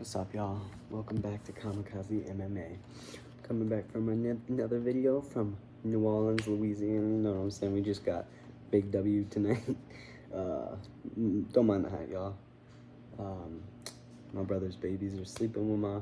What's up, y'all? Welcome back to Kamikaze MMA. Coming back from another video from New Orleans, Louisiana. You know what I'm saying? We just got big W tonight. Don't mind the hat, y'all. My brother's babies are sleeping with my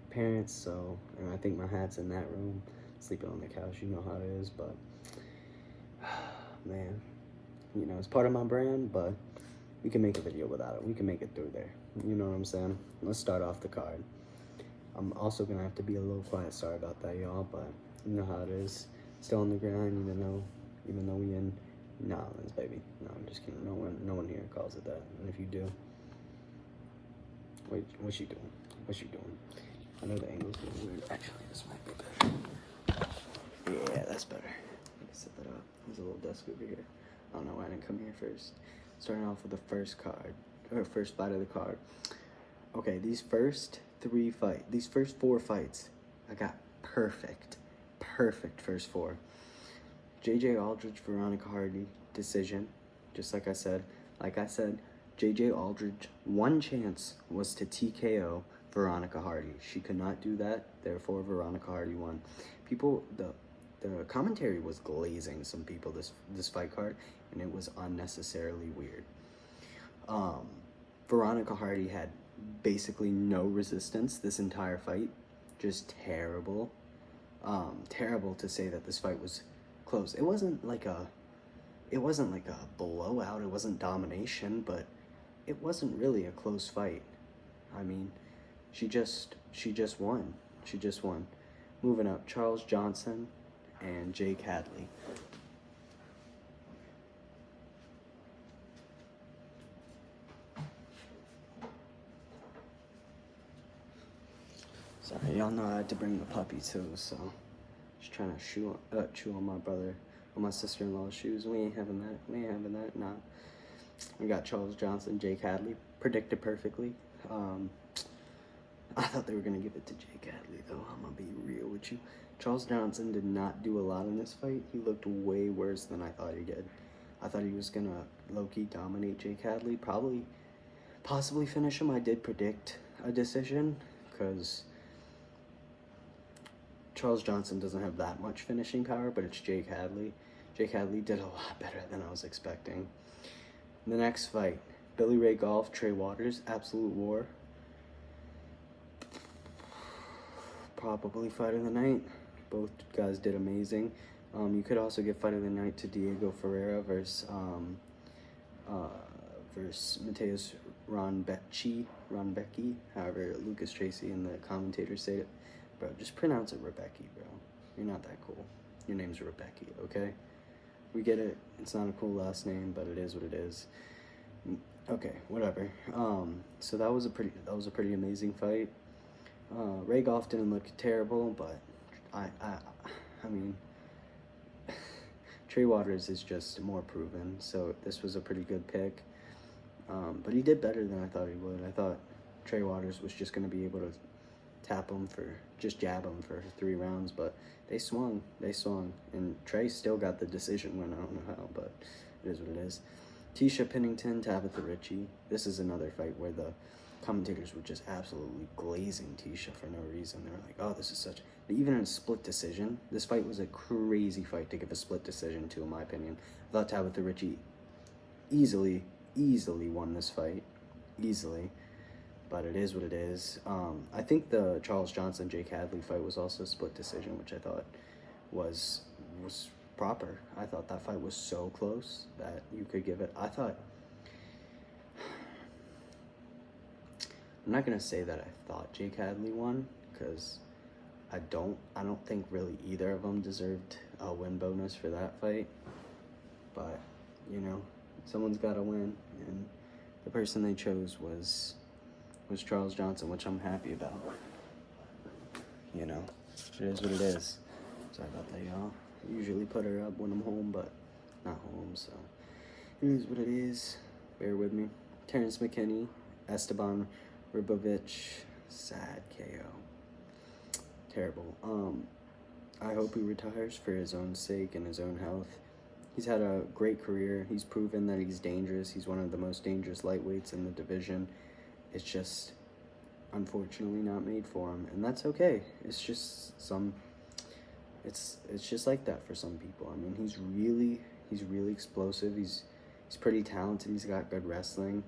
parents, so, and I think my hat's in that room, sleeping on the couch. You know how it is, but man, you know, it's part of my brand, but we can make a video without it. We can make it through there. You know what I'm saying? Let's start off the card. I'm also gonna have to be a little quiet. Sorry about that, y'all, but you know how it is. Still on the grind, even though we in New Orleans, baby. No, I'm just kidding. No one here calls it that. And if you do, wait, what's she doing? What's she doing? I know the angle's getting weird. Actually, this might be better. Yeah, that's better. Let me set that up. There's a little desk over here. I don't know why I didn't come here first. Starting off with the first fight of the card. Okay, these first four fights, I got perfect first four. JJ Aldridge, Veronica Hardy, decision. Just like I said, JJ Aldridge, one chance was to TKO Veronica Hardy. She could not do that, therefore Veronica Hardy won. The commentary was glazing some people this fight card, and it was unnecessarily weird. Veronica Hardy had basically no resistance this entire fight. Just terrible. Terrible to say that this fight was close. It wasn't like a blowout. It wasn't domination, but it wasn't really a close fight. I mean, she just won. She just won. Moving up, Charles Johnson and Jake Hadley. Sorry, y'all know I had to bring the puppy too, so just trying to chew on my sister-in-law's shoes. We ain't having that. Nah. We got Charles Johnson, Jake Hadley, predicted perfectly. I thought they were gonna give it to Jake Hadley though. I'm gonna be real with you. Charles Johnson did not do a lot in this fight. He looked way worse than I thought he did. I thought he was gonna low-key dominate Jake Hadley, possibly finish him. I did predict a decision because Charles Johnson doesn't have that much finishing power, but it's Jake Hadley. Jake Hadley did a lot better than I was expecting. The next fight, Billy Ray Golf, Trey Waters, absolute war. Probably fight of the night. Both guys did amazing. You could also give fight of the night to Diego Ferreira versus Mateus Ronbecki, however Lucas Tracy and the commentators say it. Bro, just pronounce it Rebecca, bro. You're not that cool. Your name's Rebecca, okay? We get it. It's not a cool last name, but it is what it is. Okay, whatever. So that was a pretty amazing fight. Ray Goff didn't look terrible, but I mean, Trey Waters is just more proven, so this was a pretty good pick. But he did better than I thought he would. I thought Trey Waters was just going to be able to jab him for 3 rounds, but they swung, and Trey still got the decision win. I don't know how, but it is what it is. Tisha Pennington, Tabitha Ritchie. This is another fight where the commentators were just absolutely glazing Tisha for no reason. They were like, oh, this is such... Even in a split decision, this fight was a crazy fight to give a split decision to, in my opinion. I thought Tabitha Ritchie easily won this fight. Easily. But it is what it is. I think the Charles Johnson Jake Hadley fight was also a split decision, which I thought was proper. I thought that fight was so close that you could give it. I'm not gonna say that I thought Jake Hadley won, because I don't think really either of them deserved a win bonus for that fight. But you know, someone's got to win, and the person they chose was Charles Johnson, which I'm happy about. You know, it is what it is. Sorry about that, y'all. I usually put her up when I'm home, but not home, so it is what it is. Bear with me. Terrence McKinney, Esteban Ribovic, sad KO. Terrible. I hope he retires for his own sake and his own health. He's had a great career. He's proven that he's dangerous. He's one of the most dangerous lightweights in the division. It's just, unfortunately not made for him, and that's okay. It's just it's just like that for some people. I mean, he's really explosive. He's pretty talented. He's got good wrestling.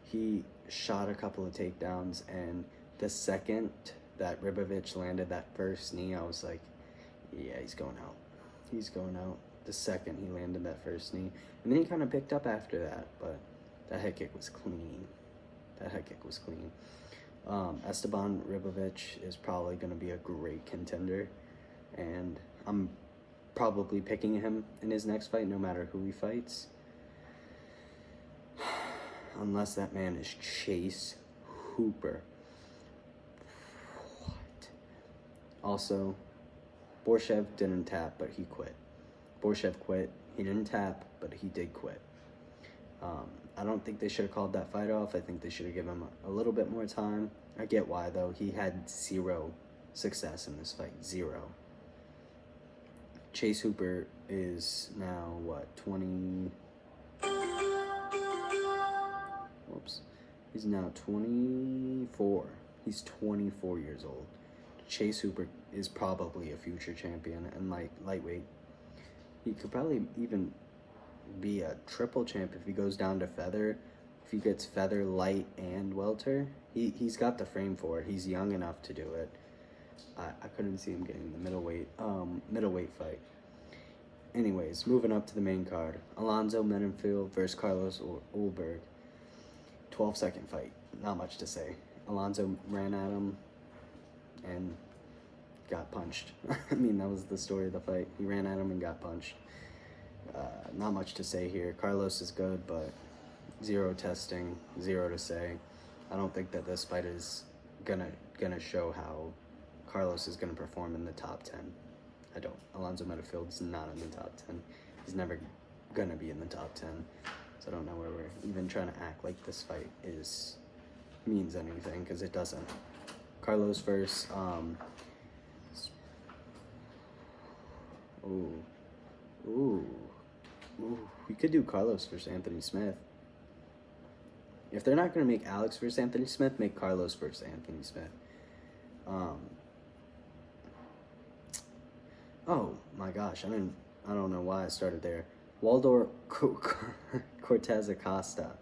He shot a couple of takedowns, and the second that Ribovich landed that first knee, I was like, yeah, he's going out. He's going out. The second he landed that first knee. And then he kind of picked up after that, but that head kick was clean. That head kick was clean. Esteban Ribovich is probably going to be a great contender, and I'm probably picking him in his next fight no matter who he fights. Unless that man is Chase Hooper. What? Also, Borshev didn't tap, but he quit. Borshev quit. He didn't tap, but he did quit. I don't think they should have called that fight off. I think they should have given him a little bit more time. I get why, though. He had 0 success in this fight. 0. Chase Hooper is now, what, 20... Whoops. He's now 24. He's 24 years old. Chase Hooper is probably a future champion and lightweight. He could probably even be a triple champ if he goes down to feather. If he gets feather, light, and welter, he's got the frame for it. He's young enough to do it. I couldn't see him getting the middleweight fight. Anyways, moving up to the main card. Alonzo Menenfield versus Carlos Ulberg. 12-second fight. Not much to say. Alonzo ran at him and got punched. I mean, that was the story of the fight. He ran at him and got punched. Not much to say here. Carlos is good, but 0 testing, 0 to say. I don't think that this fight is gonna show how Carlos is gonna perform in the top 10. I don't. Alonzo Menefield's not in the top 10. He's never gonna be in the top 10. So I don't know where we're even trying to act like this fight means anything, because it doesn't. Carlos versus we could do Carlos versus Anthony Smith. If they're not gonna make Alex versus Anthony Smith, make Carlos versus Anthony Smith. Oh my gosh, I don't know why I started there. Waldor Cortez Acosta.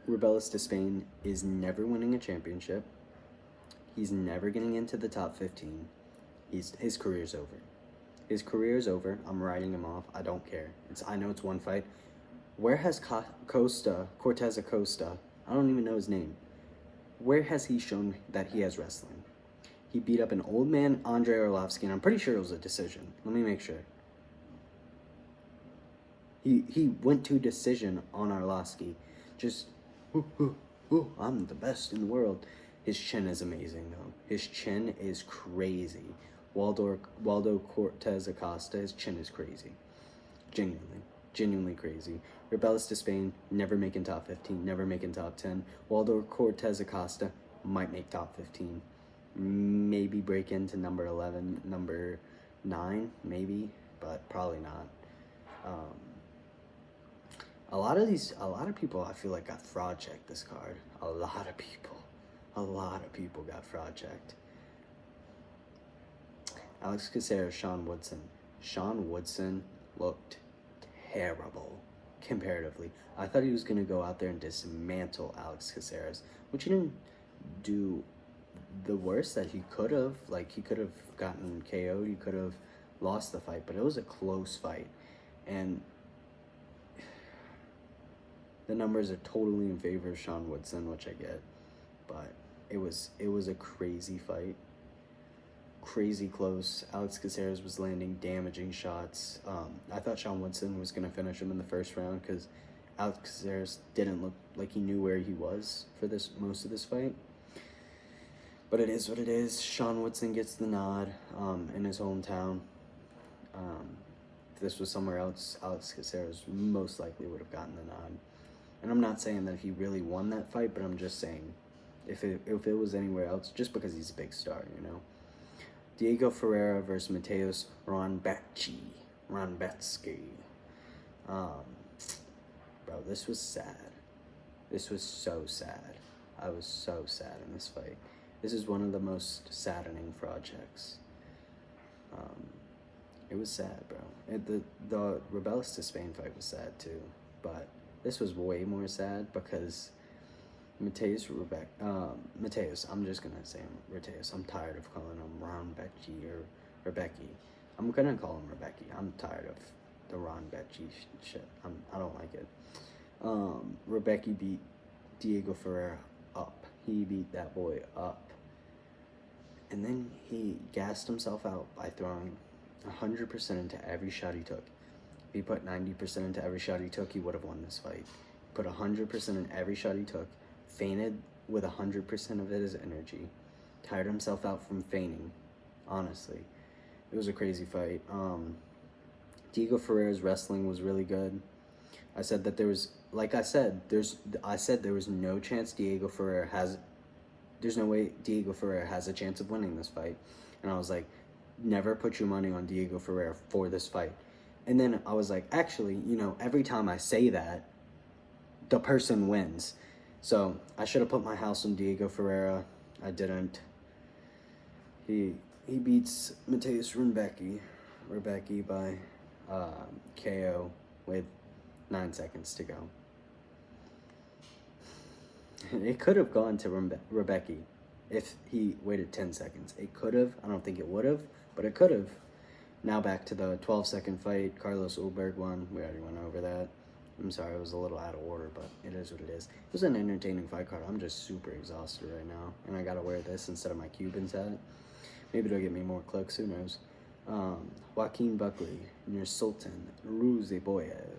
Rubelis de Spain is never winning a championship. He's never getting into the top 15. His career's over. His career is over. I'm writing him off. I don't care. I know it's one fight. Where has Cortez Acosta, I don't even know his name. Where has he shown that he has wrestling? He beat up an old man, Andrei Arlovsky, and I'm pretty sure it was a decision. Let me make sure. He went to decision on Arlovsky. Just, I'm the best in the world. His chin is amazing, though. His chin is crazy. Waldo Cortez Acosta, his chin is crazy. Genuinely crazy. Rubelis de Spain, never making top 15, never making top 10. Waldo Cortez Acosta might make top 15. Maybe break into number 11, number 9, maybe, but probably not. A lot of people I feel like got fraud checked this card. A lot of people got fraud checked. Alex Caceres, Sean Woodson. Sean Woodson looked terrible comparatively. I thought he was going to go out there and dismantle Alex Caceres, which he didn't do the worst that he could have. Like, he could have gotten KO'd, he could have lost the fight, but it was a close fight. And the numbers are totally in favor of Sean Woodson, which I get, but it was a crazy fight. Crazy close. Alex Caceres was landing damaging shots. I thought Sean Woodson was going to finish him in the first round because Alex Caceres didn't look like he knew where he was for most of this fight. But it is what it is. Sean Woodson gets the nod in his hometown. If this was somewhere else, Alex Caceres most likely would have gotten the nod. And I'm not saying that he really won that fight, but I'm just saying if it was anywhere else, just because he's a big star, you know. Diego Ferreira versus Mateusz Ronbetsky. bro, this was sad. This was so sad. I was so sad in this fight. This is one of the most saddening projects. It was sad, bro. The Rebellis to Spain fight was sad too, but this was way more sad because Mateus, I'm just gonna say him, Mateus. I'm tired of calling him Ron Becci or Rebecki. I'm gonna call him Rebecki. I'm tired of the Ron Becci shit. I don't like it. Rebecki beat Diego Ferreira up. He beat that boy up. And then he gassed himself out by throwing 100% into every shot he took. If he put 90% into every shot he took, he would have won this fight. Put 100% in every shot he took, fainted with 100% of his energy, tired himself out from feigning, honestly. It was a crazy fight. Diego Ferreira's wrestling was really good. I said that there was, like I said, there was no chance there's no way Diego Ferreira has a chance of winning this fight. And I was like, never put your money on Diego Ferreira for this fight. And then I was like, actually, every time I say that, the person wins. So I should have put my house on Diego Ferreira. I didn't. He beats Mateus Rebecki by KO with 9 seconds to go. It could have gone to Rebecki if he waited 10 seconds. It could have. I don't think it would have, but it could have. Now back to the 12-second fight. Carlos Ulberg won. We already went over that. I'm sorry, it was a little out of order, but it is what it is. It was an entertaining fight card. I'm just super exhausted right now, and I gotta wear this instead of my Cuban's hat. Maybe it'll get me more clicks, who knows. Joaquin Buckley, Nursultan Ruziboyev.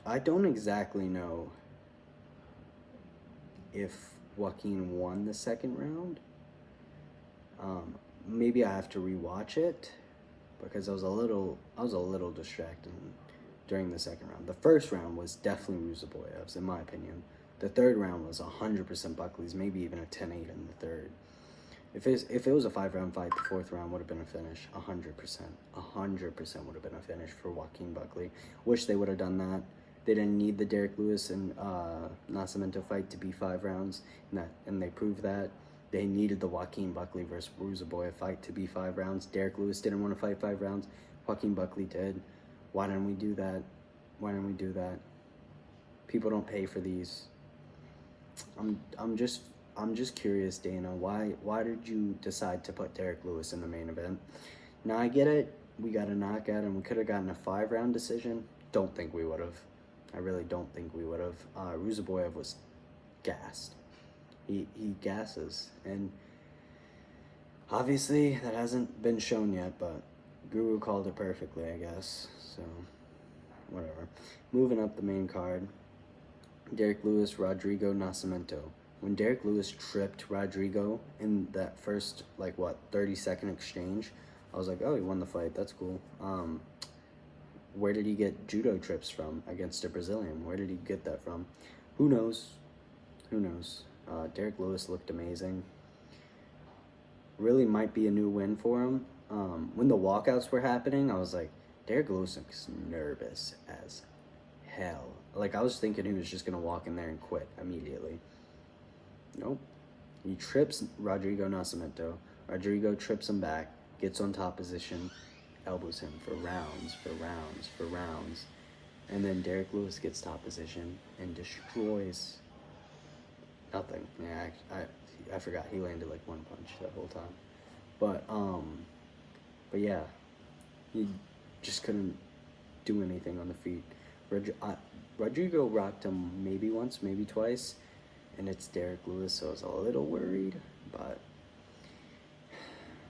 I don't exactly know if Joaquin won the second round. Maybe I have to rewatch it because I was a little distracted during the second round. The first round was definitely Ruziboyev's, in my opinion. The third round was 100% Buckley's, maybe even a 10-8 in the third. If it was a 5-round fight, the fourth round would have been a finish. 100%. 100% would have been a finish for Joaquin Buckley. Wish they would have done that. They didn't need the Derek Lewis and Nascimento fight to be 5 rounds, and they proved that. They needed the Joaquin Buckley versus Ruziboyev fight to be 5 rounds. Derek Lewis didn't want to fight 5 rounds. Joaquin Buckley did. Why didn't we do that? Why didn't we do that? People don't pay for these. I'm just curious, Dana. Why did you decide to put Derek Lewis in the main event? Now I get it. We got a knockout, and we could have gotten a 5-round decision. Don't think we would have. I really don't think we would have. Ruziboyev was gassed. He gasses, and obviously that hasn't been shown yet, but Guru called it perfectly, I guess. So whatever. Moving up the main card, Derek Lewis, Rodrigo Nascimento. When Derek Lewis tripped Rodrigo in that first 30-second exchange, I was like, oh, he won the fight. That's cool. Where did he get judo trips from against a Brazilian? Where did he get that from? Who knows? Who knows? Derek Lewis looked amazing. Really might be a new win for him. When the walkouts were happening, I was like, Derek Lewis looks nervous as hell. I was thinking he was just going to walk in there and quit immediately. Nope. He trips Rodrigo Nascimento. Rodrigo trips him back, gets on top position, elbows him for rounds. And then Derek Lewis gets top position and destroys nothing. Yeah, I forgot he landed 1 punch that whole time. But yeah, he just couldn't do anything on the feet. Rodrigo rocked him maybe once, maybe twice, and it's Derek Lewis, so I was a little worried, but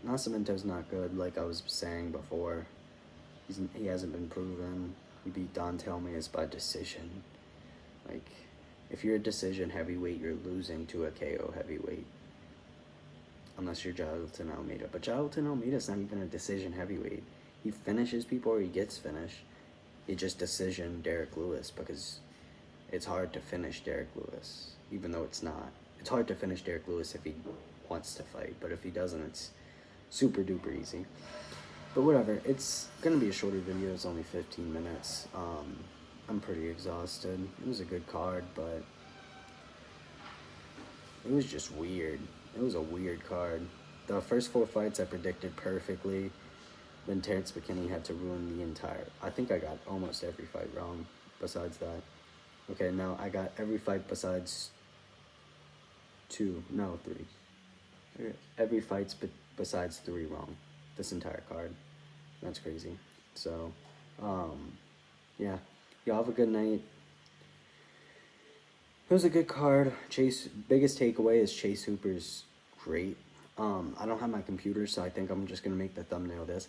Nascimento's not good, like I was saying before. He hasn't been proven. He beat Don Telmeus by decision. If you're a decision heavyweight, you're losing to a KO heavyweight. Unless you're Jailton Almeida. But Jailton Almeida's not even a decision heavyweight. He finishes people or he gets finished. He just decision Derek Lewis because it's hard to finish Derek Lewis, even though it's not. it's hard to finish Derek Lewis if he wants to fight, but if he doesn't, it's super duper easy. But whatever, it's gonna be a shorter video. It's only 15 minutes. I'm pretty exhausted. It was a good card, but it was just weird. It was a weird card. The first 4 fights I predicted perfectly. Then Terrence McKinney had to ruin the entire... I think I got almost every fight wrong besides that. Okay, now I got every fight besides 2. No, 3. Okay. Every fight's besides 3 wrong. This entire card. That's crazy. So, yeah. Y'all have a good night. It was a good card. Biggest takeaway is Chase Hooper's great. I don't have my computer, so I think I'm just going to make the thumbnail this.